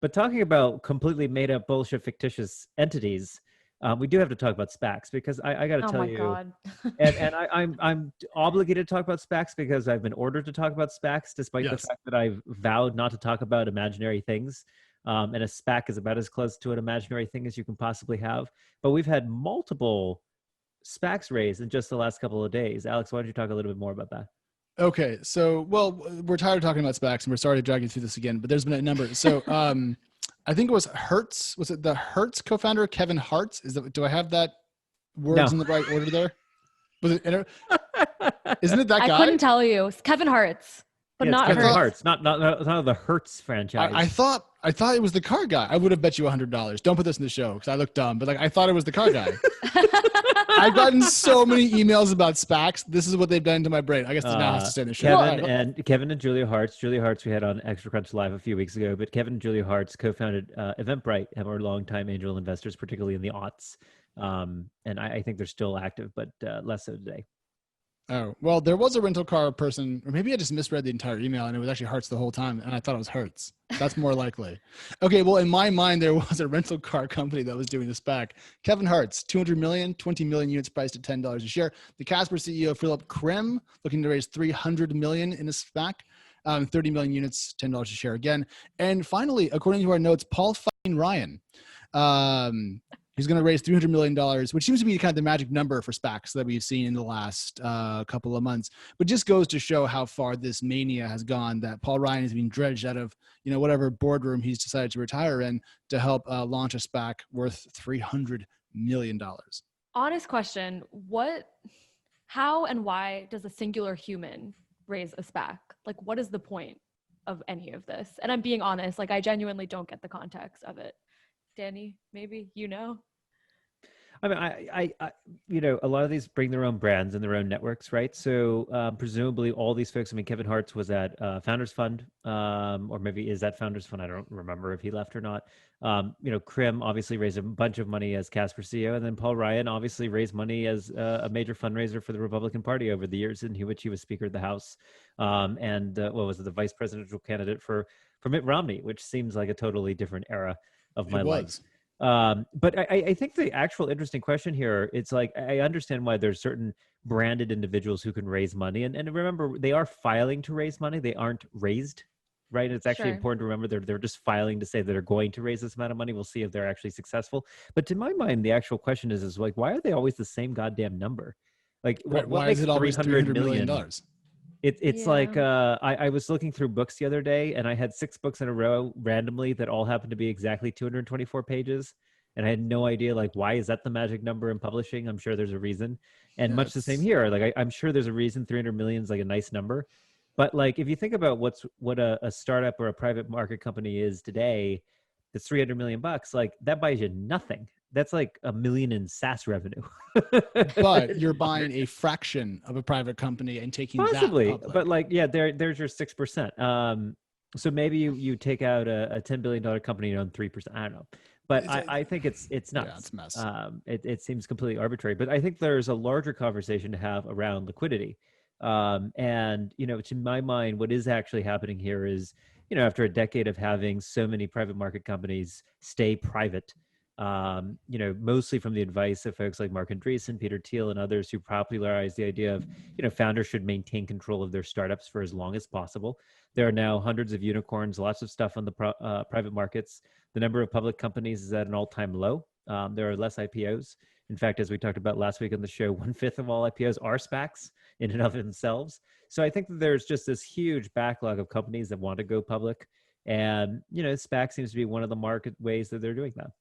But talking about completely made up bullshit fictitious entities, we do have to talk about SPACs because I got to Oh tell my you, God. I'm obligated to talk about SPACs because I've been ordered to talk about SPACs, despite the Yes. fact that I've vowed not to talk about imaginary things. And a SPAC is about as close to an imaginary thing as you can possibly have. But we've had multiple SPACs raised in just the last couple of days. Alex, why don't you talk a little bit more about that? Okay, so well, we're tired of talking about SPACs, and we're sorry to drag you through this again. But there's been a number. So, I think it was Hertz. Was it the Hertz co-founder Kevin Hartz? Is that? Do I have that words No. in the right order there? Was it? Isn't it that I guy? couldn't tell you. It's Kevin Hartz, but Yeah, it's not Kevin thought- Hertz. Hartz, not the Hertz franchise. I thought it was the car guy. I would have bet you $100. Don't put this in the show because I look dumb. But like, I thought it was the car guy. I've gotten so many emails about SPACs. This is what they've done to my brain. I guess it now has to stay in the show. Kevin and Julia Hartz. Julia Hartz we had on Extra Crunch Live a few weeks ago, but Kevin and Julia Hartz co-founded Eventbrite and were longtime angel investors, particularly in the aughts. And I think they're still active, but less so today. Oh, well, there was a rental car person, or maybe I just misread the entire email and it was actually Hertz the whole time, and I thought it was Hertz. That's more likely. Okay, well, in my mind, there was a rental car company that was doing the SPAC. Kevin Hartz, 200 million, 20 million units priced at $10 a share. The Casper CEO, Philip Krim, looking to raise 300 million in a SPAC, 30 million units, $10 a share again. And finally, according to our notes, Paul fucking Ryan, he's going to raise $300 million, which seems to be kind of the magic number for SPACs that we've seen in the last couple of months. But just goes to show how far this mania has gone, that Paul Ryan is being dredged out of, whatever boardroom he's decided to retire in to help launch a SPAC worth $300 million. Honest question. How and why does a singular human raise a SPAC? Like, what is the point of any of this? And I'm being honest, like, I genuinely don't get the context of it. Danny, maybe you know? I mean, a lot of these bring their own brands and their own networks, right? So presumably all these folks, I mean, Kevin Hartz was at Founders Fund, or maybe is at Founders Fund. I don't remember if he left or not. Krim obviously raised a bunch of money as Casper CEO, and then Paul Ryan obviously raised money as a major fundraiser for the Republican Party over the years, in which he was Speaker of the House, and what was it, the vice presidential candidate for Mitt Romney, which seems like a totally different era of my life. But I think the actual interesting question here, it's like, I understand why there's certain branded individuals who can raise money. And remember, they are filing to raise money. They aren't raised, right? It's actually important to remember they're just filing to say that they're going to raise this amount of money. We'll see if they're actually successful. But to my mind, the actual question is like, why are they always the same goddamn number? Like, what why makes is it always $300 million? It's like I was looking through books the other day, and I had 6 books in a row randomly that all happened to be exactly 224 pages, and I had no idea, like, why is that the magic number in publishing? I'm sure there's a reason, and much the same here. Like, I'm sure there's a reason 300 million is like a nice number, but like, if you think about what a startup or a private market company is today, that's 300 million bucks. Like, that buys you nothing. That's like $1 million in SaaS revenue. But you're buying a fraction of a private company and taking possibly that public. But like, yeah, there's your 6%. So maybe you take out a $10 billion company and own 3%. I don't know, but I think it's nuts. Yeah, it's a mess. It seems completely arbitrary, but I think there's a larger conversation to have around liquidity. And to my mind, what is actually happening here is, after a decade of having so many private market companies stay private, mostly from the advice of folks like Mark Andreessen, Peter Thiel, and others who popularized the idea of, founders should maintain control of their startups for as long as possible. There are now hundreds of unicorns, lots of stuff on the private markets. The number of public companies is at an all-time low. There are less IPOs. In fact, as we talked about last week on the show, 1/5 of all IPOs are SPACs in and of themselves. So I think that there's just this huge backlog of companies that want to go public. And, SPAC seems to be one of the market ways that they're doing that.